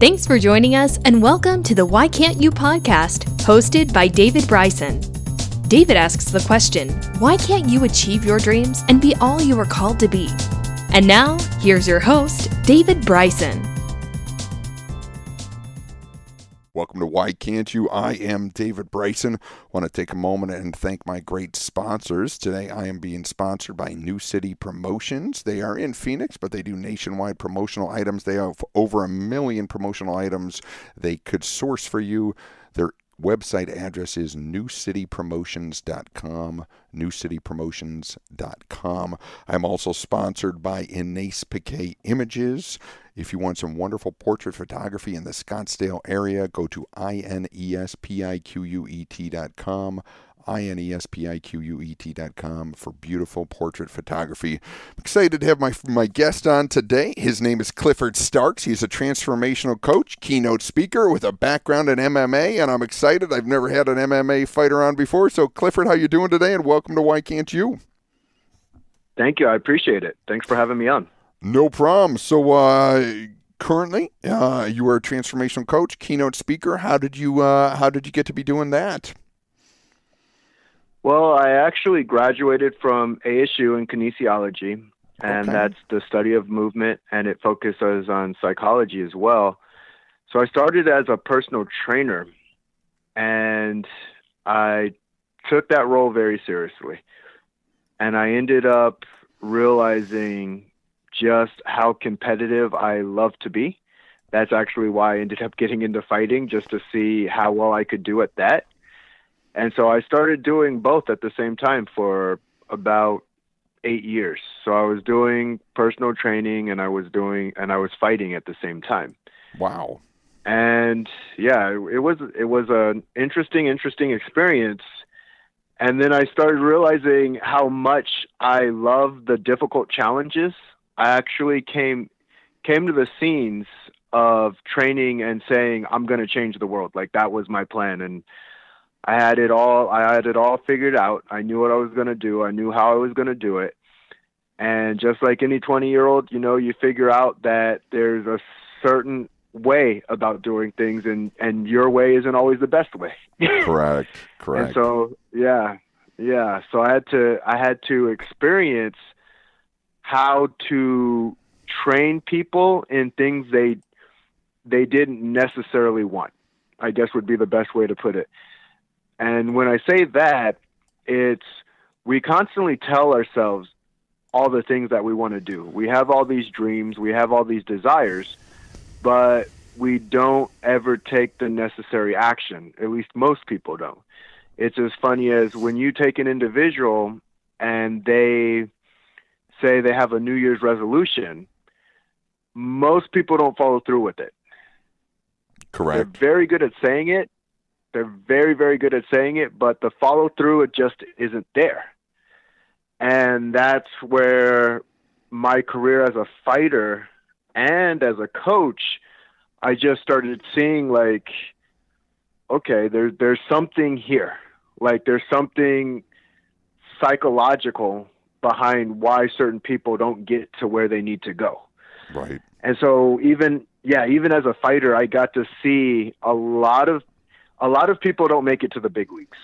Thanks for joining us and welcome to the Why Can't You podcast, hosted by David Bryson. David asks the question, why can't you achieve your dreams and be all you were called to be? And now, here's your host, David Bryson. Welcome to Why Can't You? I am David Bryson. I want to take a moment and thank my great sponsors. Today I am being sponsored by New City Promotions. They are in Phoenix, but they do nationwide promotional items. They have over 1 million promotional items they could source for you. Their website address is newcitypromotions.com, newcitypromotions.com. I'm also sponsored by Inés Piquet Images. If you want some wonderful portrait photography in the Scottsdale area, go to inespiquet.com, inespiquet.com for beautiful portrait photography. I'm excited to have my guest on today. His name is Clifford Starks. He's a transformational coach, keynote speaker with a background in MMA, and I'm excited. I've never had an MMA fighter on before. So, Clifford, how you doing today? And welcome to Why Can't You? Thank you. I appreciate it. Thanks for having me on. No problem. So, currently, you are a transformational coach, keynote speaker. How did you get to be doing that? Well, I actually graduated from ASU in kinesiology, and that's the study of movement, and it focuses on psychology as well. So I started as a personal trainer, and I took that role very seriously. And I ended up realizing just how competitive I love to be. That's actually why I ended up getting into fighting, just to see how well I could do at that. And so I started doing both at the same time for about 8 years. So I was doing personal training and I was fighting at the same time. Wow. And yeah, it was an interesting experience. And then I started realizing how much I love the difficult challenges. I actually came to the scenes of training and saying, I'm going to change the world. Like, that was my plan. And I had it all figured out. I knew what I was going to do. I knew how I was going to do it. And just like any 20-year-old, you figure out that there's a certain way about doing things, and your way isn't always the best way. Correct. And so, yeah. So I had to experience how to train people in things they didn't necessarily want, I guess would be the best way to put it. And when I say that, we constantly tell ourselves all the things that we want to do. We have all these dreams, we have all these desires, but we don't ever take the necessary action. At least most people don't. It's as funny as when you take an individual and they say they have a New Year's resolution, most people don't follow through with it. Correct. They're very good at saying it. They're very, very good at saying it, but the follow through, it just isn't there. And that's where my career as a fighter and as a coach, I just started seeing, like, okay, there's something here. Like, there's something psychological behind why certain people don't get to where they need to go. Right. And so even as a fighter, I got to see a lot of people don't make it to the big leagues.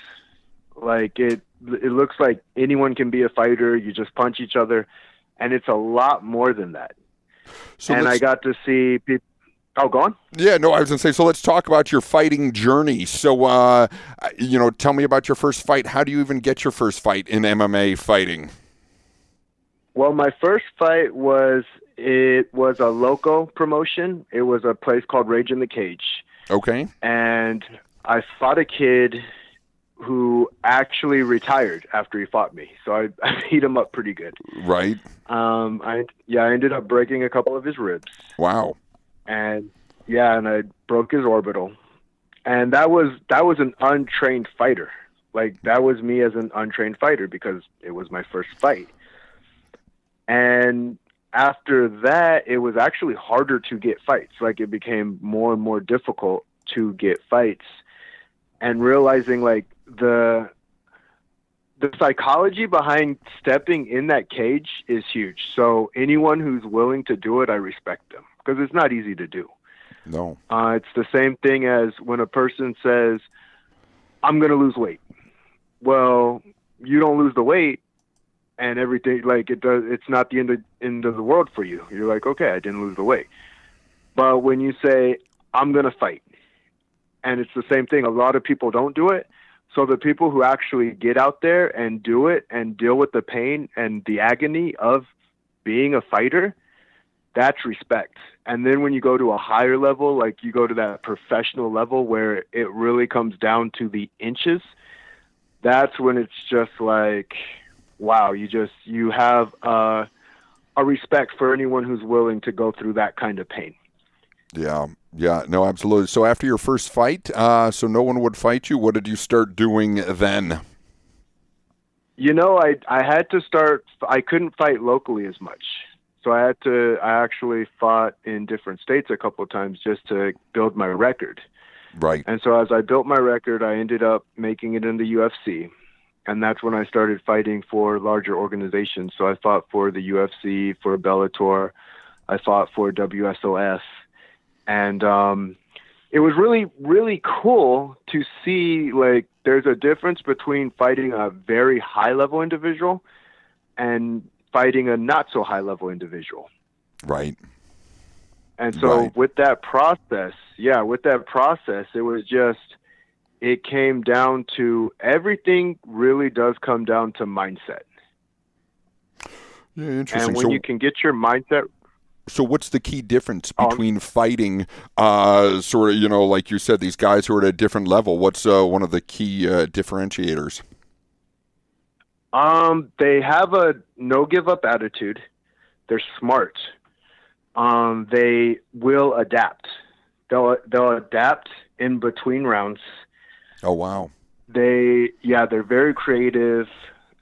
Like, it looks like anyone can be a fighter. You just punch each other, and it's a lot more than that. So I got to see people. Oh, go on. Yeah, no, I was going to say, so let's talk about your fighting journey. So, tell me about your first fight. How do you even get your first fight in MMA fighting? Well, my first fight was a local promotion. It was a place called Rage in the Cage. Okay. And I fought a kid who actually retired after he fought me. So I beat him up pretty good. Right. I ended up breaking a couple of his ribs. Wow. And I broke his orbital. And that was an untrained fighter. Like, that was me as an untrained fighter because it was my first fight. And after that, it was actually harder to get fights. Like, it became more and more difficult to get fights. And realizing, like, the psychology behind stepping in that cage is huge. So anyone who's willing to do it, I respect them, because it's not easy to do. No. It's the same thing as when a person says, I'm going to lose weight. Well, you don't lose the weight and everything, like it's not the end of the world for you. You're like, okay, I didn't lose the weight. But when you say, I'm going to fight, and it's the same thing, a lot of people don't do it. So the people who actually get out there and do it and deal with the pain and the agony of being a fighter, that's respect. And then when you go to a higher level, like you go to that professional level where it really comes down to the inches, that's when it's just like, wow, you have a respect for anyone who's willing to go through that kind of pain. Yeah, no, absolutely. So after your first fight, so no one would fight you, what did you start doing then? I had to start, I couldn't fight locally as much. So I actually fought in different states a couple of times just to build my record. Right. And so as I built my record, I ended up making it in the UFC. And that's when I started fighting for larger organizations. So I fought for the UFC, for Bellator. I fought for WSOS. And it was really, really cool to see, like, there's a difference between fighting a very high-level individual and fighting a not-so-high-level individual. Right. And so with that process, it came down to, everything really does come down to mindset. Yeah, interesting. And when you can get your mindset. So what's the key difference between fighting, sort of, like you said, these guys who are at a different level? What's one of the key differentiators? They have a no give up attitude. They're smart. They will adapt. They'll adapt in between rounds. Oh, wow. They're very creative.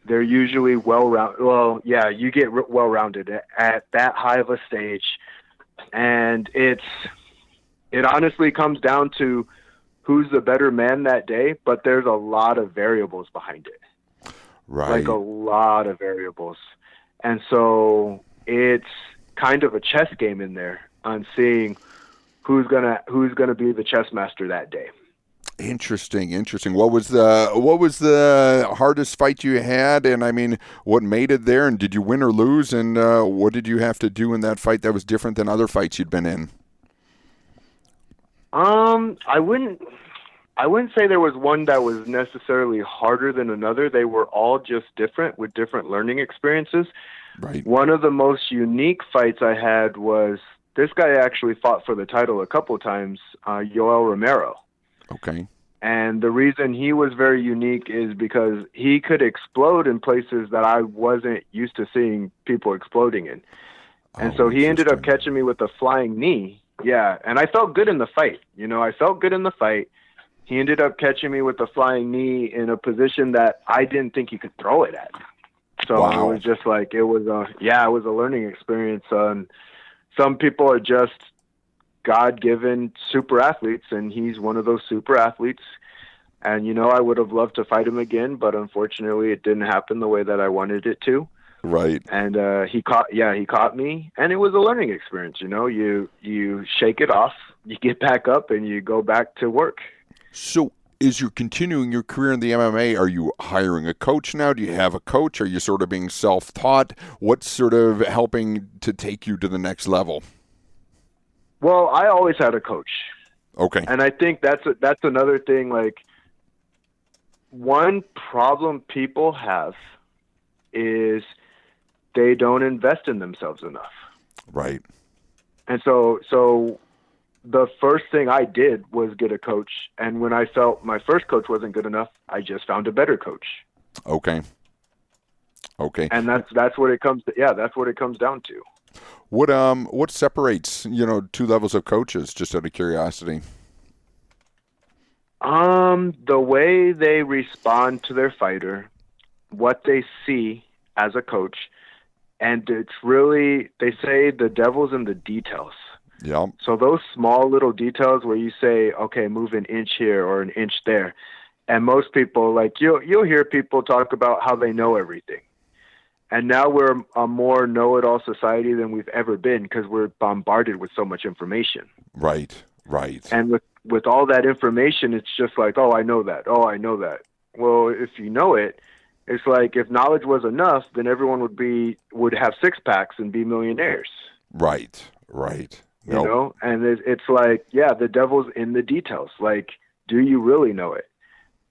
They're usually well-rounded. Well, yeah, you get well-rounded at that high of a stage. And it honestly comes down to who's the better man that day, but there's a lot of variables behind it. Right. Like a lot of variables. And so it's kind of a chess game in there on seeing who's gonna be the chess master that day. Interesting. What was the hardest fight you had, and I mean, what made it there, and did you win or lose, and what did you have to do in that fight that was different than other fights you'd been in? I wouldn't say there was one that was necessarily harder than another. They were all just different with different learning experiences. Right. One of the most unique fights I had was, this guy actually fought for the title a couple of times, Yoel Romero. Okay. And the reason he was very unique is because he could explode in places that I wasn't used to seeing people exploding in. And so he ended up catching me with a flying knee. Yeah, and I felt good in the fight. He ended up catching me with a flying knee in a position that I didn't think he could throw it at. So wow. It was just like, it was a learning experience. Some people are just God-given super athletes, and he's one of those super athletes. And, I would have loved to fight him again, but unfortunately it didn't happen the way that I wanted it to. Right. And he caught me, and it was a learning experience. You shake it off, you get back up, and you go back to work. So as you're continuing your career in the MMA, are you hiring a coach now? Do you have a coach? Are you sort of being self-taught? What's sort of helping to take you to the next level? Well, I always had a coach. Okay. And I think that's another thing. Like, one problem people have is they don't invest in themselves enough. Right. And so the first thing I did was get a coach. And when I felt my first coach wasn't good enough, I just found a better coach. Okay. And that's what it comes to. Yeah, that's what it comes down to. What separates, two levels of coaches, just out of curiosity? The way they respond to their fighter, what they see as a coach, and it's really, they say the devil's in the details. Yeah. So those small little details where you say, okay, move an inch here or an inch there. And most people, like, you'll hear people talk about how they know everything. And now we're a more know-it-all society than we've ever been because we're bombarded with so much information. Right. Right. And with all that information, it's just like, oh, I know that. Oh, I know that. Well, if you know it, it's like if knowledge was enough, then everyone would have six packs and be millionaires. Right. Right. You know, and it's like, yeah, the devil's in the details. Like, do you really know it?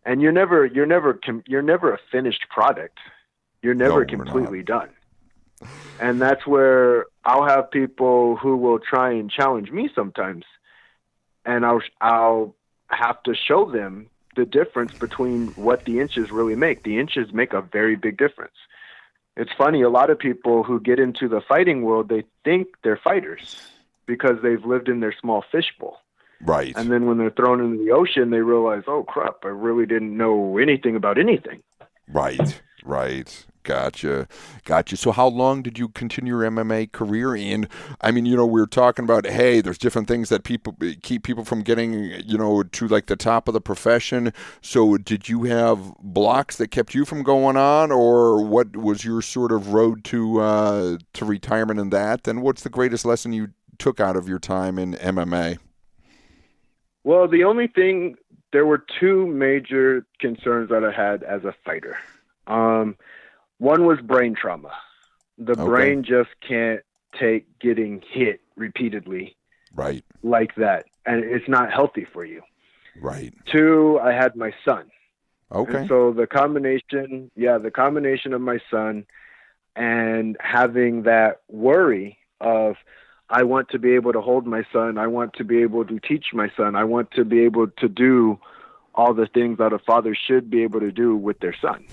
And you're never a finished product. You're never completely done. And that's where I'll have people who will try and challenge me sometimes, and I'll have to show them the difference between what the inches really make. The inches make a very big difference. It's funny, a lot of people who get into the fighting world, they think they're fighters because they've lived in their small fishbowl. Right. And then when they're thrown into the ocean, they realize, oh, crap, I really didn't know anything about anything. Right. Right. Gotcha. So how long did you continue your MMA career in? I mean, we were talking about, hey, there's different things that keep people from getting, to like the top of the profession. So did you have blocks that kept you from going on, or what was your sort of road to retirement in that? And what's the greatest lesson you took out of your time in MMA? Well, there were two major concerns that I had as a fighter. One was brain trauma. The brain just can't take getting hit repeatedly like that, and it's not healthy for you. Right. Two, I had my son. Okay. And so the combination of my son and having that worry of, I want to be able to hold my son, I want to be able to teach my son, I want to be able to do all the things that a father should be able to do with their son.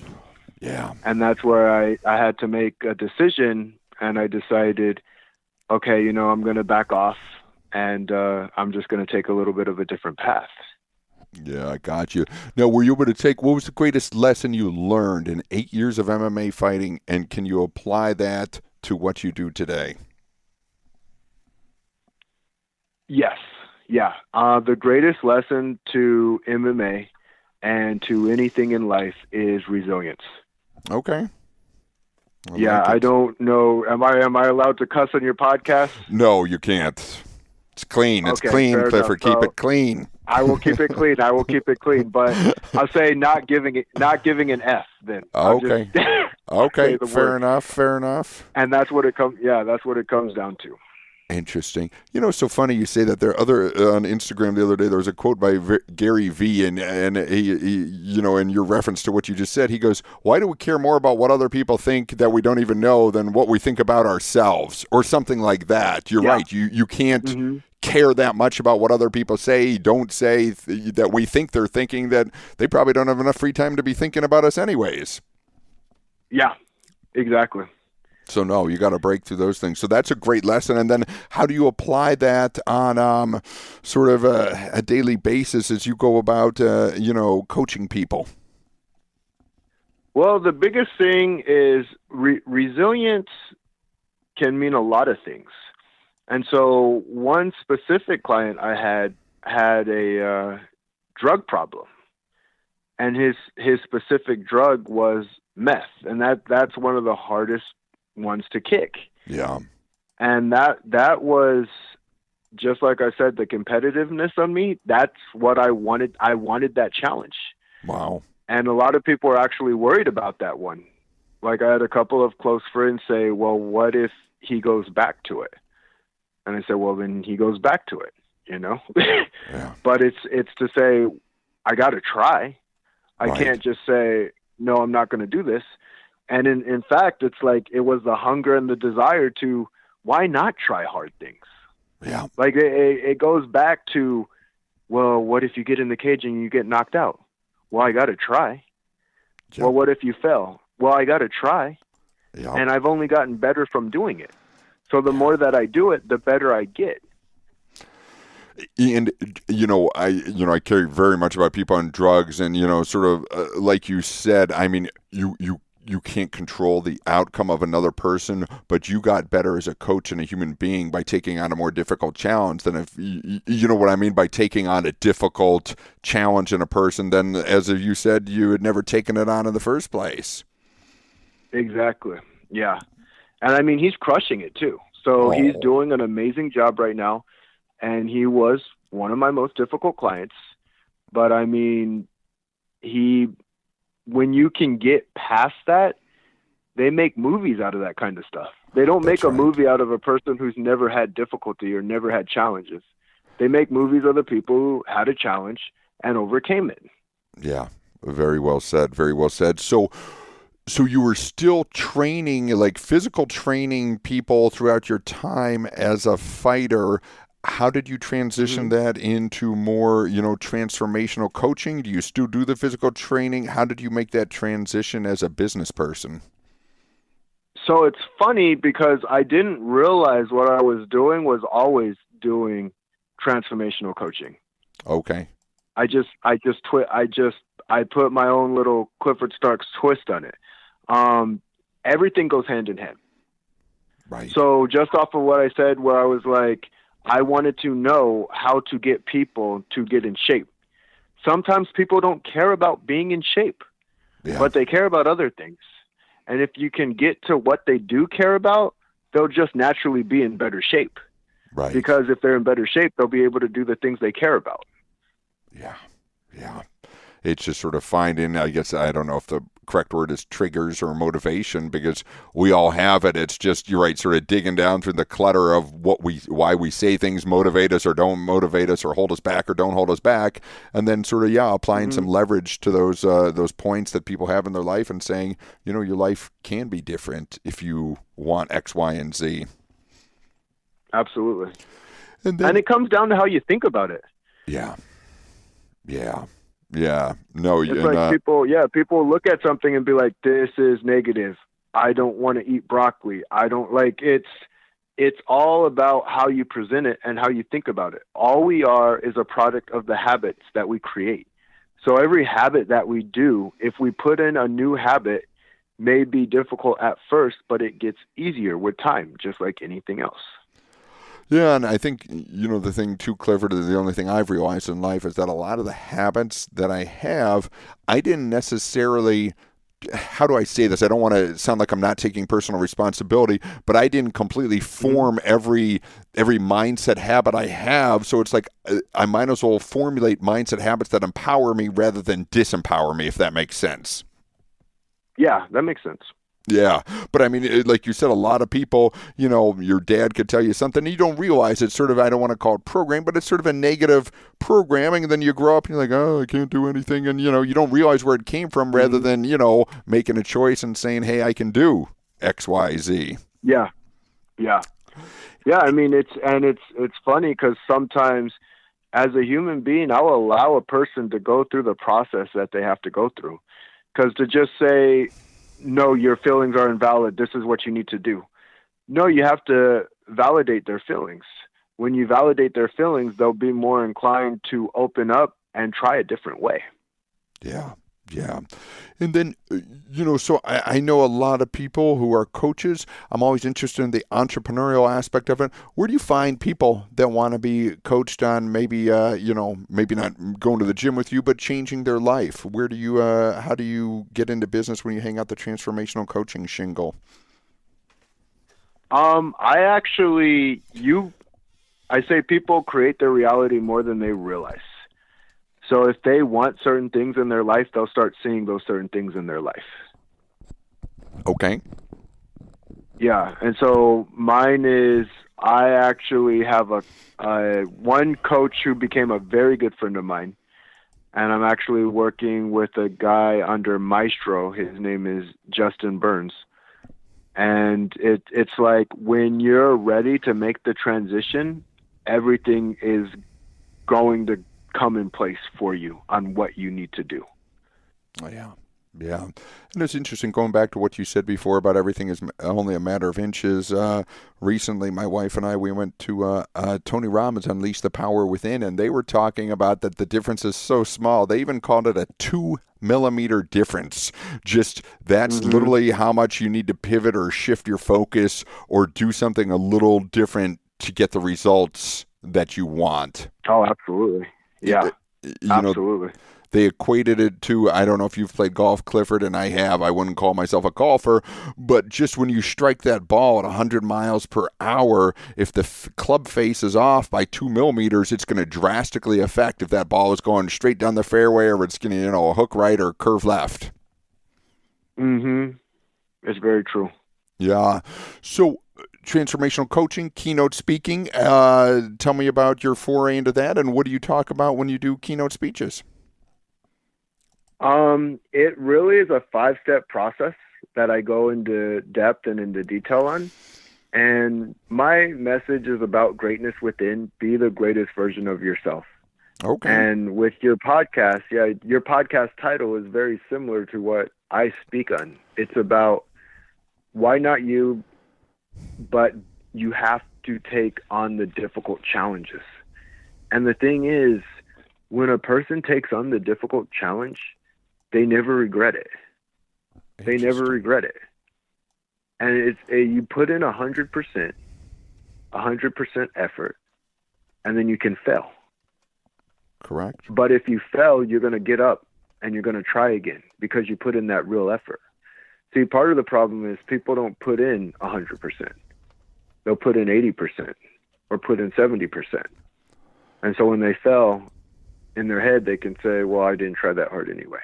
Yeah. And that's where I had to make a decision, and I decided, okay, I'm going to back off, and I'm just going to take a little bit of a different path. Yeah, I got you. Now, were you able to what was the greatest lesson you learned in 8 years of MMA fighting, and can you apply that to what you do today? Yes. Yeah. The greatest lesson to MMA and to anything in life is resilience. Okay. I don't know. Am I allowed to cuss on your podcast? No, you can't. It's clean. It's clean, Clifford. Keep it clean. I will keep it clean. But I'll say not giving an F then. Okay. Okay. Fair enough. And that's what it comes. Yeah, that's what it comes down to. Interesting. It's so funny you say that. There are on Instagram the other day, there was a quote by Gary V, and he, in your reference to what you just said, he goes, "Why do we care more about what other people think that we don't even know than what we think about ourselves?" Or something like that. You're right. You can't care that much about what other people don't say, that we think they're thinking, that they probably don't have enough free time to be thinking about us anyways. Yeah, exactly. So, no, you got to break through those things. So that's a great lesson. And then how do you apply that on sort of a daily basis as you go about, coaching people? Well, the biggest thing is resilience can mean a lot of things. And so one specific client I had a drug problem. And his specific drug was meth. And that's one of the hardest ones to kick. Yeah. And that was, just like I said, the competitiveness on me. That's what I wanted. I wanted that challenge. Wow. And a lot of people are actually worried about that one. Like, I had a couple of close friends say, well, what if he goes back to it? And I said, well, then he goes back to it, Yeah. But it's to say, I got to try. I can't just say, no, I'm not going to do this. And in fact, it's like it was the hunger and the desire to, why not try hard things? Yeah. Like it goes back to, well, what if you get in the cage and you get knocked out? Well, I got to try. Yeah. Well, what if you fail? Well, I got to try. Yeah. And I've only gotten better from doing it. So the more that I do it, the better I get. And, I care very much about people on drugs and, sort of like you said, I mean, you can't control the outcome of another person, but you got better as a coach and a human being by taking on a more difficult challenge than if, you know what I mean, by taking on a difficult challenge in a person than, as you said, you had never taken it on in the first place. Exactly. Yeah. And I mean, he's crushing it too. So he's doing an amazing job right now. and he was one of my most difficult clients. But I mean, when you can get past that, they make movies out of that kind of stuff. They don't make a movie out of a person who's never had difficulty or never had challenges. They make movies of the people who had a challenge and overcame it. Yeah, very well said. Very well said. So you were still training, like physical training people throughout your time as a fighter. How did you transition that into more, transformational coaching? Do you still do the physical training? How did you make that transition as a business person? So it's funny because I didn't realize what I was doing was always doing transformational coaching. Okay. I put my own little Clifford Starks twist on it. Everything goes hand in hand. Right. So just off of what I said, where I was like, I wanted to know how to get people to get in shape. Sometimes people don't care about being in shape, but they care about other things. And if you can get to what they do care about, they'll just naturally be in better shape. Right. Because if they're in better shape, they'll be able to do the things they care about. Yeah. Yeah. It's just sort of finding, I guess, I don't know if the correct word is triggers or motivation, because we all have it. It's just, you're right, sort of digging down through the clutter of why we say things motivate us or don't motivate us or hold us back or don't hold us back. And then sort of, applying some leverage to those points that people have in their life and saying, your life can be different if you want X, Y, and Z. Absolutely. And it comes down to how you think about it. Yeah. Yeah. Yeah. No, it's like people look at something and be like, this is negative. I don't want to eat broccoli. I don't like it's all about how you present it and how you think about it. All we are is a product of the habits that we create. So every habit that we do, if we put in a new habit, may be difficult at first, but it gets easier with time, just like anything else. Yeah, and I think, the thing too, Clifford, the only thing I've realized in life is that a lot of the habits that I have, I didn't necessarily, how do I say this? I don't want to sound like I'm not taking personal responsibility, but I didn't completely form every mindset habit I have. So it's like I might as well formulate mindset habits that empower me rather than disempower me, if that makes sense. Yeah, that makes sense. Yeah, but I mean, like you said, a lot of people, your dad could tell you something, and you don't realize it's sort of, I don't want to call it program, but it's sort of a negative programming, and then you grow up and you're like, oh, I can't do anything, and, you don't realize where it came from rather than, making a choice and saying, hey, I can do X, Y, Z. Yeah. Yeah. Yeah, I mean, it's funny because sometimes as a human being, I'll allow a person to go through the process that they have to go through. Because to just say, no, your feelings are invalid, this is what you need to do. No, you have to validate their feelings. When you validate their feelings, they'll be more inclined to open up and try a different way. Yeah. Yeah. And then, so I know a lot of people who are coaches. I'm always interested in the entrepreneurial aspect of it. Where do you find people that want to be coached on maybe, maybe not going to the gym with you, but changing their life? Where do you, how do you get into business when you hang out the transformational coaching shingle? I say people create their reality more than they realize. So if they want certain things in their life, they'll start seeing those certain things in their life. Okay. Yeah. And so mine is, I actually have one coach who became a very good friend of mine. And I'm actually working with a guy under Maestro. His name is Justin Burns. And it's like when you're ready to make the transition, everything is going to come in place for you on what you need to do. Oh, yeah. Yeah. And it's interesting, going back to what you said before about everything is only a matter of inches. Recently, my wife and I, we went to Tony Robbins' Unleash the Power Within, and they were talking about that the difference is so small. They even called it a 2-millimeter difference. Just that's literally how much you need to pivot or shift your focus or do something a little different to get the results that you want. Oh, absolutely. Yeah, absolutely. they equated it to, I don't know if you've played golf, Clifford, and I have. I wouldn't call myself a golfer, but just when you strike that ball at 100 miles per hour, if the club face is off by 2 millimeters, it's going to drastically affect if that ball is going straight down the fairway or it's going to, hook right or curve left. Mm-hmm. It's very true. Yeah. So transformational coaching, keynote speaking, tell me about your foray into that, and what do you talk about when you do keynote speeches? It really is a 5-step process that I go into depth and into detail on. And my message is about greatness within. Be the greatest version of yourself. Okay. And with your podcast, your podcast title is very similar to what I speak on. It's about why not you, but you have to take on the difficult challenges. And the thing is, when a person takes on the difficult challenge, they never regret it. They never regret it. And it's you put in 100% effort, and then you can fail. Correct. But if you fail, you're going to get up and you're going to try again because you put in that real effort. See, part of the problem is people don't put in 100%. They'll put in 80% or put in 70%. And so when they fail, in their head, they can say, well, I didn't try that hard anyway.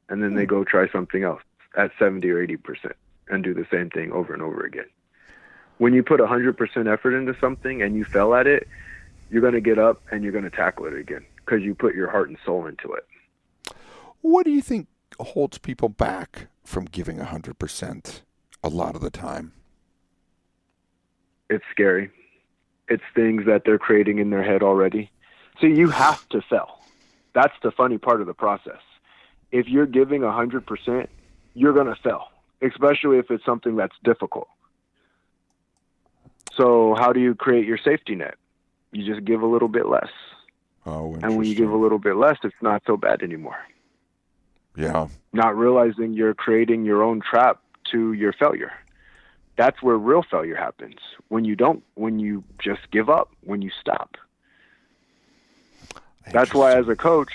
And then they go try something else at 70 or 80% and do the same thing over and over again. When you put 100% effort into something and you fail at it, you're going to get up and you're going to tackle it again because you put your heart and soul into it. What do you think holds people back from giving 100% a lot of the time? It's scary. It's things that they're creating in their head already. See, you have to fail. That's the funny part of the process. If you're giving 100%, you're going to fail, especially if it's something that's difficult. So how do you create your safety net? You just give a little bit less. Oh, and when you give a little bit less, it's not so bad anymore. Yeah. Not realizing you're creating your own trap to your failure. That's where real failure happens. When you just give up, when you stop. That's why as a coach,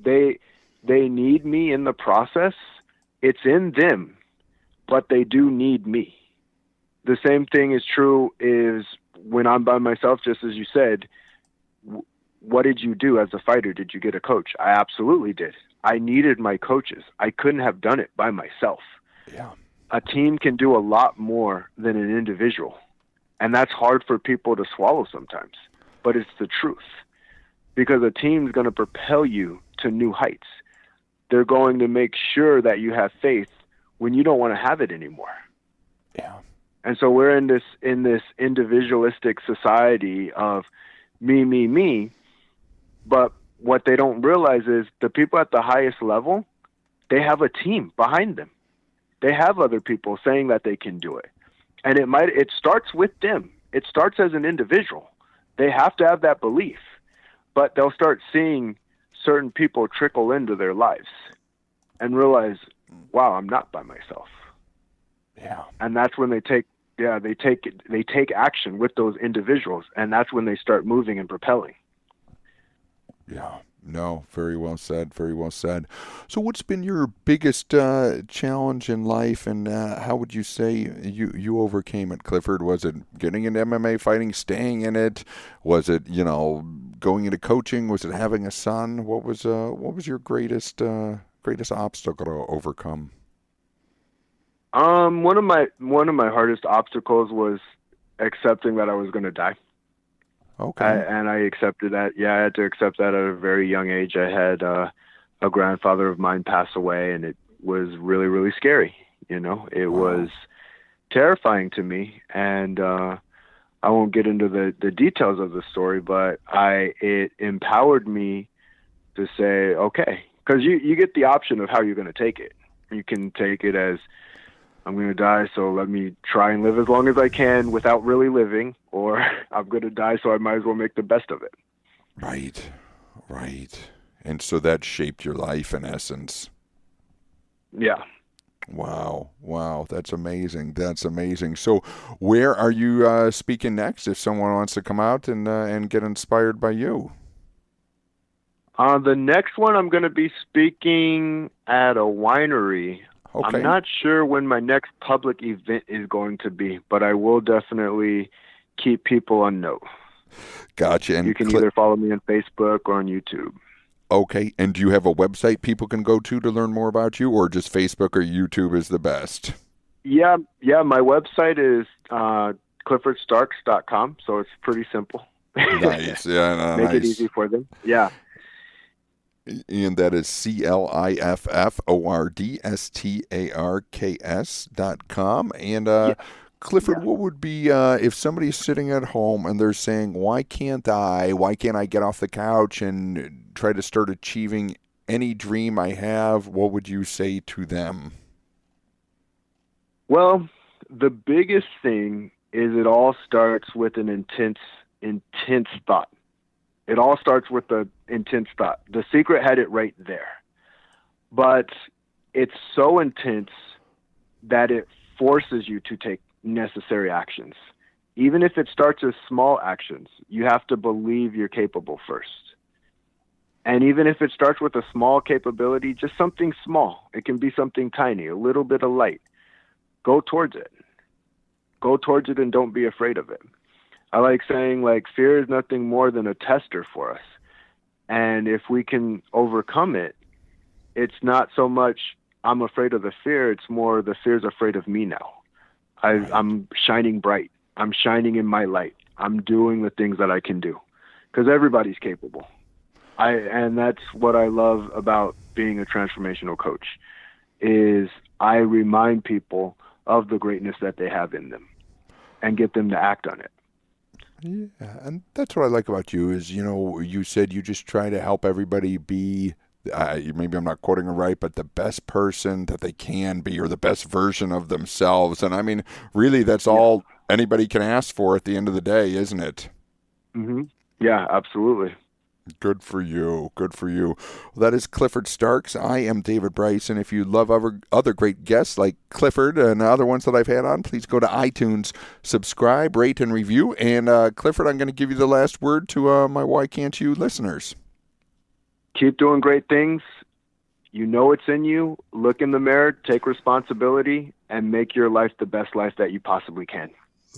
they need me in the process. It's in them, but they do need me. The same thing is true is when I'm by myself, just as you said. What did you do as a fighter? Did you get a coach? I absolutely did. I needed my coaches. I couldn't have done it by myself. Yeah. A team can do a lot more than an individual. And that's hard for people to swallow sometimes. But it's the truth. Because a team is going to propel you to new heights. They're going to make sure that you have faith when you don't want to have it anymore. Yeah. And so we're in this individualistic society of me. But what they don't realize is the people at the highest level, they have a team behind them. They have other people saying that they can do it. And it starts with them. It starts as an individual. They have to have that belief. But they'll start seeing certain people trickle into their lives and realize, wow, I'm not by myself. Yeah. And that's when they take action with those individuals, and that's when they start moving and propelling. Yeah. No, very well said. Very well said. So what's been your biggest challenge in life, and how would you say you overcame it, Clifford? Was it getting into MMA fighting, staying in it? Was it, going into coaching? Was it having a son? What was your greatest obstacle to overcome? One of my hardest obstacles was accepting that I was going to die. Okay. And I accepted that. Yeah, I had to accept that at a very young age. I had a grandfather of mine pass away, and it was really, really scary. It was terrifying to me. And I won't get into the details of the story, but it empowered me to say, okay, because you get the option of how you're going to take it. You can take it as, I'm going to die, so let me try and live as long as I can without really living, or I'm going to die, so I might as well make the best of it. Right. And so that shaped your life in essence. Yeah. Wow. That's amazing. So where are you speaking next if someone wants to come out and get inspired by you? The next one, I'm going to be speaking at a winery. Okay. I'm not sure when my next public event is going to be, but I will definitely keep people on note. Gotcha. And you can either follow me on Facebook or on YouTube. Okay. And do you have a website people can go to learn more about you, or just Facebook or YouTube is the best? Yeah. My website is cliffordstarks.com, so it's pretty simple. Nice. Yeah, Make nice. it easy for them. Yeah. And that is CLIFFORDSTARKS.com. And Clifford, what would be if somebody's sitting at home and they're saying, why can't I get off the couch and try to start achieving any dream I have? What would you say to them? Well, the biggest thing is it all starts with an intense thought. It all starts with the intense thought. The Secret had it right there. But it's so intense that it forces you to take necessary actions. Even if it starts as small actions, you have to believe you're capable first. And even if it starts with a small capability, just something small. It can be something tiny, a little bit of light. Go towards it. Go towards it and don't be afraid of it. I like saying, fear is nothing more than a tester for us. And if we can overcome it, it's not so much I'm afraid of the fear, it's more the fear's afraid of me now. I'm shining bright. I'm shining in my light. I'm doing the things that I can do. Because everybody's capable. And that's what I love about being a transformational coach, is I remind people of the greatness that they have in them and get them to act on it. Yeah, and that's what I like about you is, you said you just try to help everybody be, maybe I'm not quoting it right, but the best person that they can be, or the best version of themselves. And I mean, really, that's all anybody can ask for at the end of the day, isn't it? Mm-hmm. Yeah, absolutely. Good for you. Good for you. Well, that is Clifford Starks. I am David Bryson. If you love other great guests like Clifford and other ones that I've had on, please go to iTunes, subscribe, rate, and review. And Clifford, I'm going to give you the last word to my Why Can't You listeners. Keep doing great things. You know it's in you. Look in the mirror, take responsibility, and make your life the best life that you possibly can.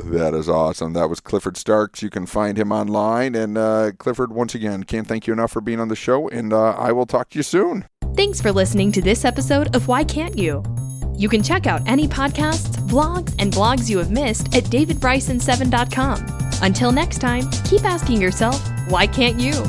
That is awesome. That was Clifford Starks. You can find him online. And Clifford, once again, can't thank you enough for being on the show. And I will talk to you soon. Thanks for listening to this episode of Why Can't You? You can check out any podcasts, vlogs, and blogs you have missed at davidbryson7.com. Until next time, keep asking yourself, why can't you?